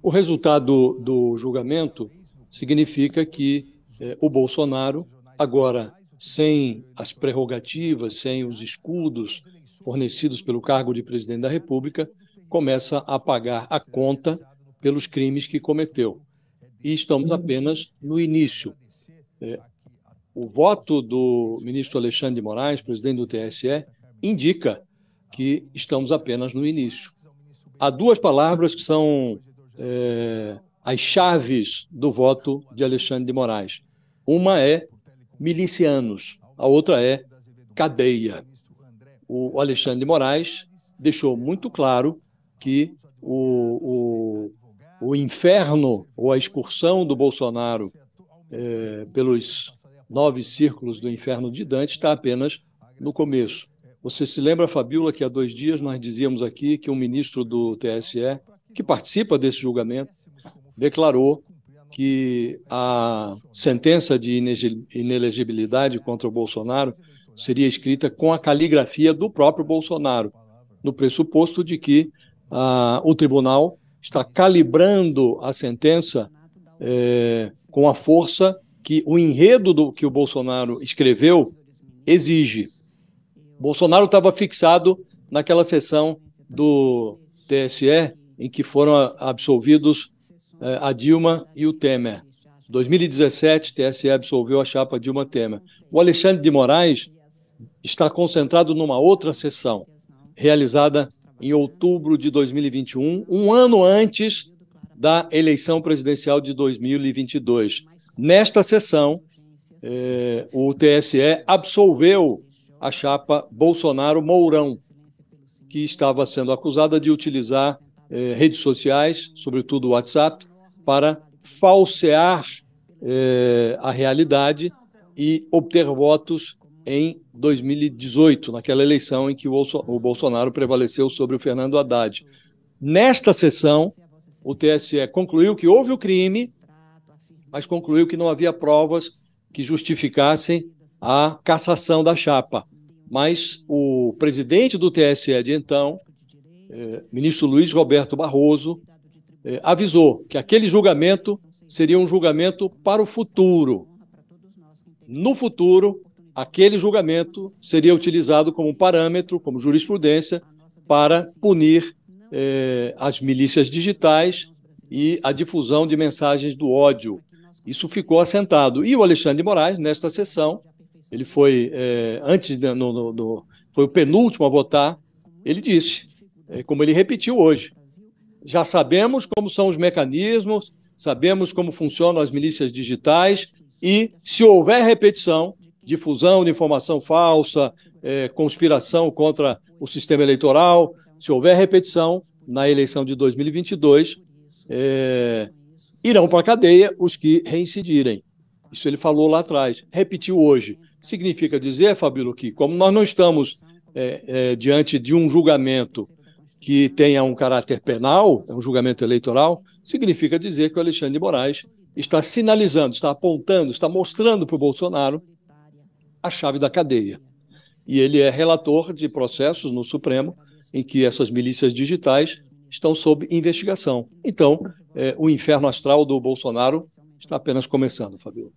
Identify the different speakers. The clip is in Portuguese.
Speaker 1: O resultado do julgamento significa que o Bolsonaro, agora sem as prerrogativas, sem os escudos fornecidos pelo cargo de presidente da República, começa a pagar a conta pelos crimes que cometeu. E estamos apenas no início. O voto do ministro Alexandre de Moraes, presidente do TSE, indica que estamos apenas no início. Há duas palavras que são as chaves do voto de Alexandre de Moraes. Uma é milicianos, a outra é cadeia. O Alexandre de Moraes deixou muito claro que o inferno ou a excursão do Bolsonaro pelos 9 círculos do inferno de Dante está apenas no começo. Você se lembra, Fabíola, que há 2 dias nós dizíamos aqui que um ministro do TSE, que participa desse julgamento, declarou que a sentença de inelegibilidade contra o Bolsonaro seria escrita com a caligrafia do próprio Bolsonaro, no pressuposto de que o tribunal está calibrando a sentença com a força que o enredo que o Bolsonaro escreveu exige. Bolsonaro estava fixado naquela sessão do TSE em que foram absolvidos a Dilma e o Temer. Em 2017, o TSE absolveu a chapa Dilma Temer. O Alexandre de Moraes está concentrado numa outra sessão, realizada em outubro de 2021, um ano antes da eleição presidencial de 2022. Nesta sessão, o TSE absolveu a chapa Bolsonaro-Mourão, que estava sendo acusada de utilizar redes sociais, sobretudo o WhatsApp, para falsear a realidade e obter votos em 2018, naquela eleição em que o Bolsonaro prevaleceu sobre o Fernando Haddad. Nesta sessão, o TSE concluiu que houve o crime, mas concluiu que não havia provas que justificassem a cassação da chapa. Mas o presidente do TSE de então, ministro Luiz Roberto Barroso, avisou que aquele julgamento seria um julgamento para o futuro. No futuro, aquele julgamento seria utilizado como parâmetro, como jurisprudência, para punir as milícias digitais e a difusão de mensagens do ódio. Isso ficou assentado. E o Alexandre de Moraes, nesta sessão, ele foi, foi o penúltimo a votar, ele disse, como ele repetiu hoje, já sabemos como são os mecanismos, sabemos como funcionam as milícias digitais e, se houver repetição, difusão de informação falsa, conspiração contra o sistema eleitoral, se houver repetição na eleição de 2022, irão para a cadeia os que reincidirem. Isso ele falou lá atrás, repetiu hoje. Significa dizer, Fabíola, que como nós não estamos diante de um julgamento que tenha um caráter penal, é um julgamento eleitoral, significa dizer que o Alexandre de Moraes está sinalizando, está apontando, está mostrando para o Bolsonaro a chave da cadeia. E ele é relator de processos no Supremo em que essas milícias digitais estão sob investigação. Então, o inferno astral do Bolsonaro está apenas começando, Fabíola.